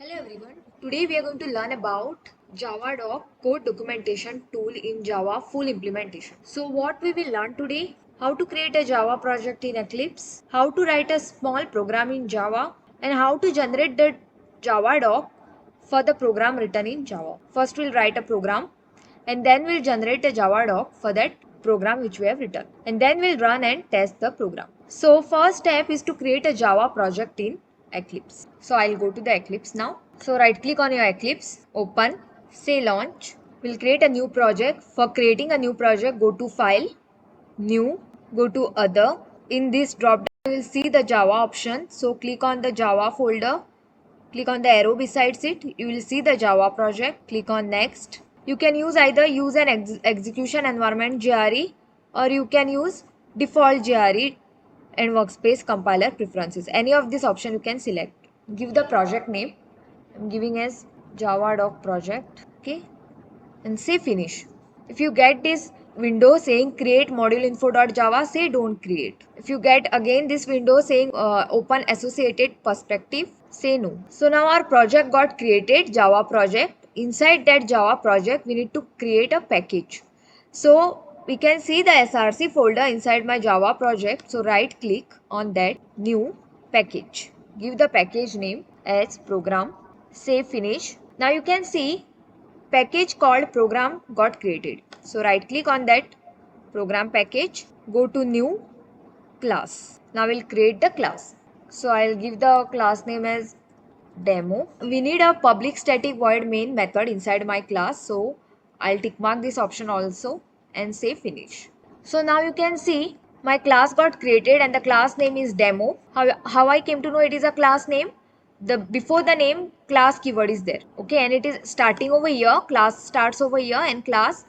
Hello everyone. Today we are going to learn about Javadoc code documentation tool in Java full implementation. So what we will learn today? How to create a Java project in Eclipse, how to write a small program in Java, and how to generate the Javadoc for the program written in Java. First we'll write a program and then we'll generate a Javadoc for that program which we have written. And then we'll run and test the program. So first step is to create a Java project in Eclipse. So I'll go to the Eclipse now. So right click on your Eclipse, open, say launch. We'll create a new project. For creating a new project, go to File, New, go to Other. In this drop down, you will see the Java option. So click on the Java folder. Click on the arrow besides it. You will see the Java project. Click on Next. You can either use an execution environment JRE or you can use default JRE and workspace compiler preferences. Any of this option you can select. Give the project name. I'm giving as Javadoc project. Okay. And say finish. If you get this window saying create module info.java, say don't create. If you get again this window saying open associated perspective, say no. So now our project got created, Java project. Inside that Java project, we need to create a package. So we can see the src folder inside my Java project. So right click on that, new package. Give the package name as program. Say finish. Now you can see package called program got created. So right click on that program package, go to new class. Now we'll create the class. So I'll give the class name as demo. We need a public static void main method inside my class. So I'll tick mark this option also and say finish. So now you can see my class got created and the class name is demo. How I came to know it is a class name? The before the name class keyword is there. Okay, and it is starting over here. Class starts over here and class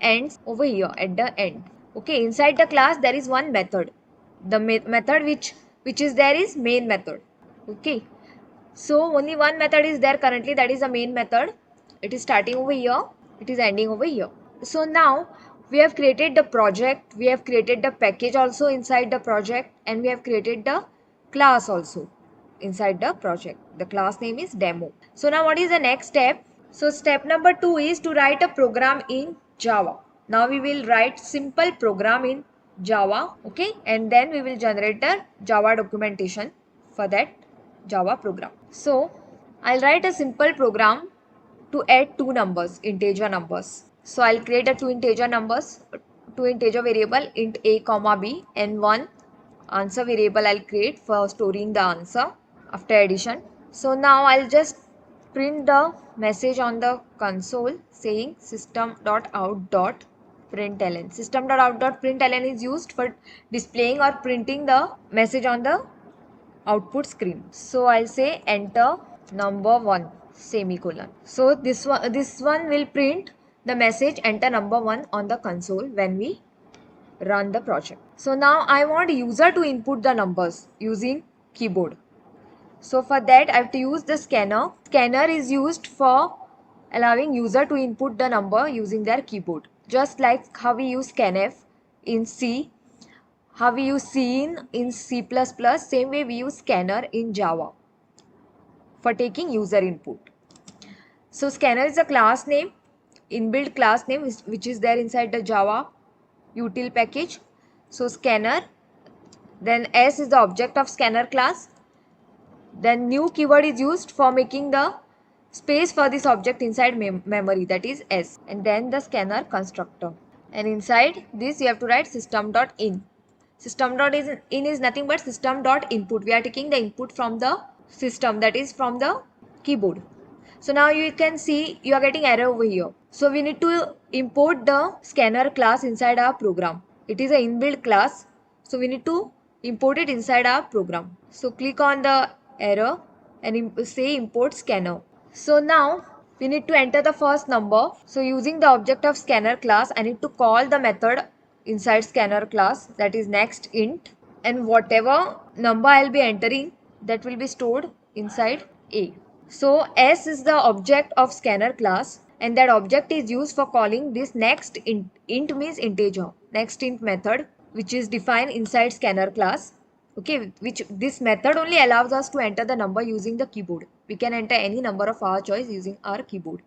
ends over here at the end. Okay, inside the class there is one method. The method which is there is main method. Okay, so only one method is there currently, that is the main method. It is starting over here, it is ending over here. So now we have created the project, we have created the package also inside the project, and we have created the class also inside the project. The class name is demo. So now what is the next step? So step number 2 is to write a program in Java. Now we will write simple program in Java, okay, and then we will generate the Java documentation for that Java program. So I'll write a simple program to add two numbers, integer numbers. So I'll create a two integer numbers, two integer variable int a comma b, and one answer variable I'll create for storing the answer after addition. So now I'll just print the message on the console saying system.out.println. System.out.println is used for displaying or printing the message on the output screen. So I'll say enter number 1 semicolon. So this one will print the message enter number 1 on the console when we run the project. So now I want user to input the numbers using keyboard. So for that I have to use the scanner. Scanner is used for allowing user to input the number using their keyboard. Just like how we use scanf in C, how we use scene in C++, same way we use scanner in Java for taking user input. So scanner is a class name, inbuilt class name which is there inside the Java util package. So scanner, then S is the object of scanner class. Then new keyword is used for making the space for this object inside memory, that is S, and then the scanner constructor. And inside this you have to write system.in. System.in is nothing but system.input. We are taking the input from the system, that is from the keyboard. So now you can see you are getting error over here. So we need to import the scanner class inside our program. It is an inbuilt class. So we need to import it inside our program. So click on the error and say import scanner. So now we need to enter the first number. So using the object of scanner class, I need to call the method inside scanner class, that is next int, and whatever number I'll be entering that will be stored inside A. So S is the object of scanner class and that object is used for calling this next int. Int means integer. Next int method which is defined inside scanner class. Okay, which this method only allows us to enter the number using the keyboard. We can enter any number of our choice using our keyboard.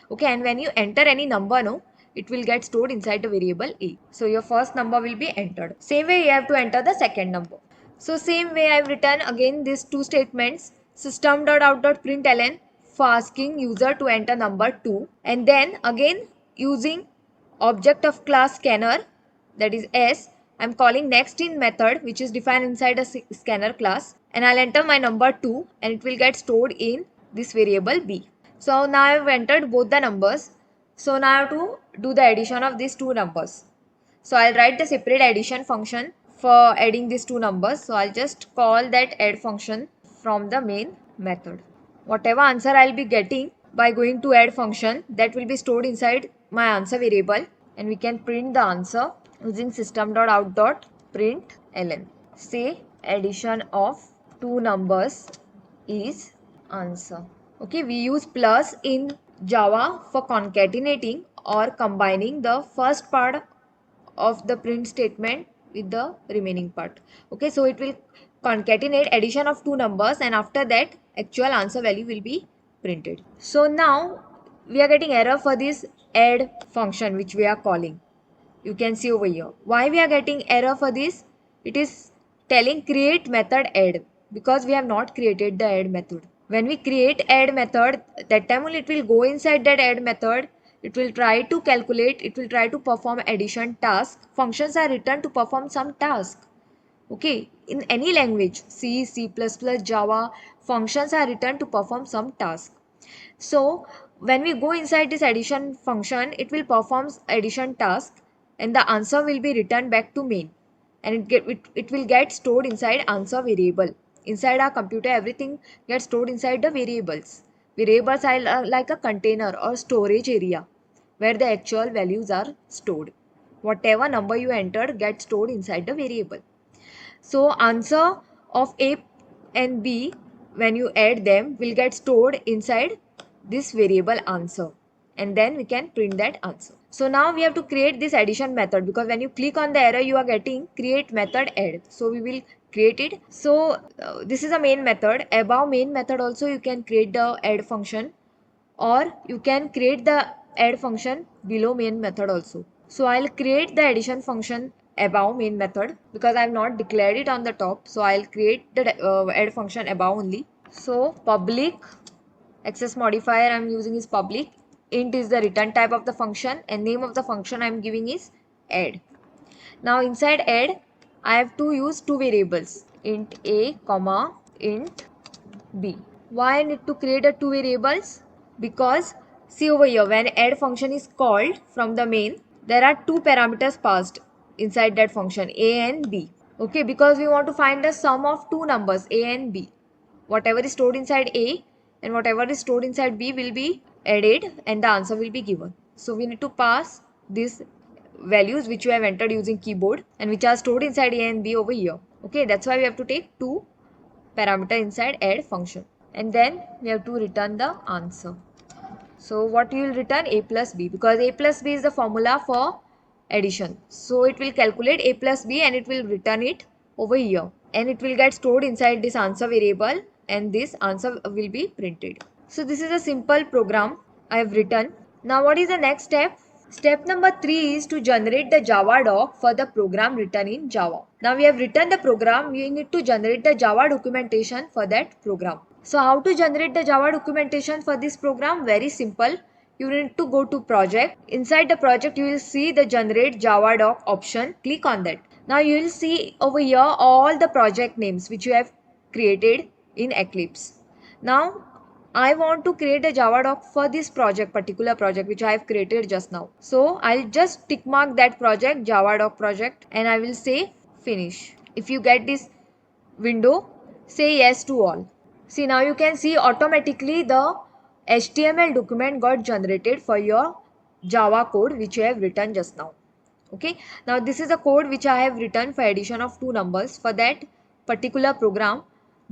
Okay, and when you enter any number, no, it will get stored inside the variable a. So your first number will be entered. Same way you have to enter the second number. So same way I have written again these two statements, system.out.println for asking user to enter number 2, and then again using object of class scanner, that is S, I'm calling next in method which is defined inside a scanner class, and I'll enter my number 2 and it will get stored in this variable b. So now I've entered both the numbers. So now I have to do the addition of these two numbers. So I'll write the separate addition function for adding these two numbers. So I'll just call that add function from the main method. Whatever answer I'll be getting by going to add function, that will be stored inside my answer variable, and we can print the answer using system.out.println. Say addition of two numbers is answer. Okay, we use plus in Java for concatenating or combining the first part of the print statement with the remaining part. Okay, so it will concatenate addition of two numbers, and after that actual answer value will be printed. So now we are getting error for this add function which we are calling. You can see over here. Why we are getting error for this? It is telling create method add, because we have not created the add method. When we create add method, that time only it will go inside that add method. It will try to calculate, it will try to perform addition task. Functions are written to perform some task. Okay, in any language, C, C++, Java, functions are written to perform some task. So when we go inside this addition function, it will perform addition task and the answer will be returned back to main, and it will get stored inside answer variable. Inside our computer, everything gets stored inside the variables. Variables are like a container or storage area where the actual values are stored. Whatever number you entered gets stored inside the variable. So answer of A and B, when you add them, will get stored inside this variable answer, and then we can print that answer. So now we have to create this addition method, because when you click on the arrow you are getting create method add. So we will create it. So this is a main method. Above main method also you can create the add function, or you can create the add function below main method also. So I'll create the addition function above main method because I've not declared it on the top. So I'll create the add function above only. So public access modifier I'm using is public. Int is the return type of the function, and name of the function I'm giving is add. Now inside add I have to use two variables, int a comma int b. Why I need to create a two variables? Because see over here, when add function is called from the main, there are two parameters passed inside that function, a and b. Okay, because we want to find the sum of two numbers, a and b. Whatever is stored inside a and whatever is stored inside b will be added and the answer will be given. So we need to pass these values which you have entered using keyboard and which are stored inside a and b over here. Okay, that's why we have to take two parameter inside add function, and then we have to return the answer. So what you will return? A plus b, because a plus b is the formula for addition. So it will calculate a plus b and it will return it over here, and it will get stored inside this answer variable, and this answer will be printed. So this is a simple program I have written. Now what is the next step? Step number 3 is to generate the Java doc for the program written in Java. Now we have written the program, we need to generate the Java documentation for that program. So how to generate the Java documentation for this program? Very simple. You need to go to project. Inside the project you will see the generate Java doc option. Click on that. Now you will see over here all the project names which you have created in Eclipse. Now I want to create a Java doc for this project, particular project which I have created just now. So I'll just tick mark that project, Java doc project, and I will say finish. If you get this window, say yes to all. See, now you can see automatically the HTML document got generated for your Java code which you have written just now. Okay, now this is a code which I have written for addition of two numbers. For that particular program,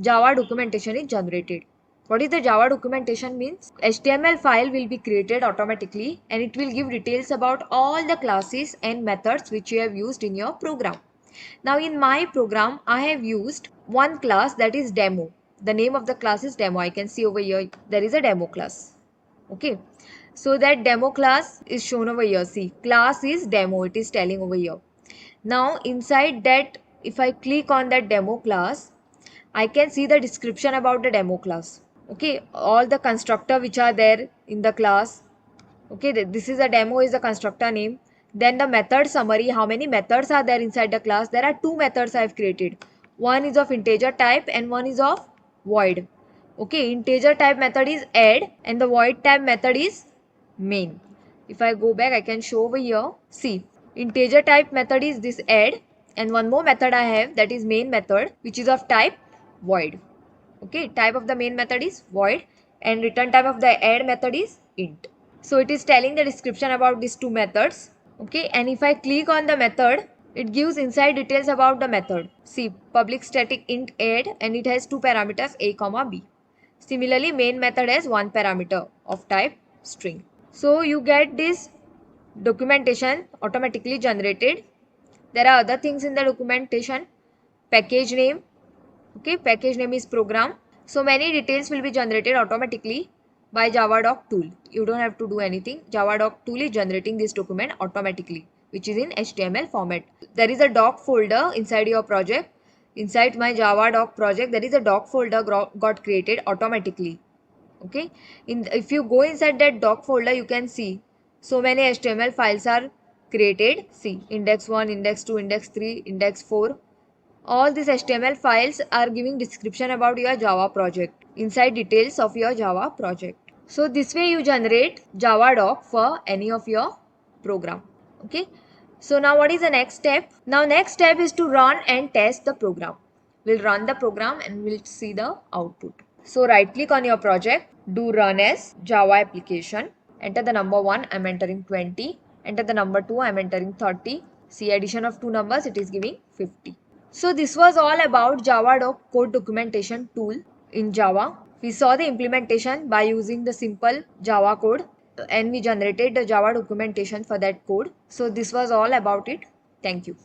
Java documentation is generated. What is the Java documentation means? HTML file will be created automatically and it will give details about all the classes and methods which you have used in your program. Now in my program, I have used one class, that is demo. The name of the class is demo. I can see over here there is a demo class. Okay. So that demo class is shown over here. See, class is demo. It is telling over here. Now inside that, if I click on that demo class, I can see the description about the demo class. Okay, all the constructor which are there in the class. Okay, this is a demo, is the constructor name. Then the method summary, how many methods are there inside the class. There are two methods I have created. One is of integer type and one is of void. Okay, integer type method is add and the void type method is main. If I go back, I can show over here. See, integer type method is this add, and one more method I have, that is main method, which is of type void. Okay, type of the main method is void and return type of the add method is int. So it is telling the description about these two methods. Okay, and if I click on the method, it gives inside details about the method. See, public static int add, and it has two parameters a comma b. Similarly, main method has one parameter of type string. So you get this documentation automatically generated. There are other things in the documentation. Package name. Okay, package name is program. So many details will be generated automatically by Javadoc tool. You don't have to do anything. Javadoc tool is generating this document automatically, which is in HTML format. There is a doc folder inside your project. Inside my Javadoc project, there is a doc folder got created automatically. Okay, if you go inside that doc folder, you can see so many HTML files are created. See, index 1, index 2, index 3, index 4. All these HTML files are giving description about your Java project, inside details of your Java project. So this way you generate Javadoc for any of your program. Okay. So now what is the next step? Now next step is to run and test the program. We'll run the program and we'll see the output. So right click on your project, do run as Java application. Enter the number 1, I'm entering 20. Enter the number 2, I'm entering 30. See, addition of two numbers, it is giving 50. So this was all about Javadoc code documentation tool in Java. We saw the implementation by using the simple Java code and we generated the Java documentation for that code. So this was all about it. Thank you.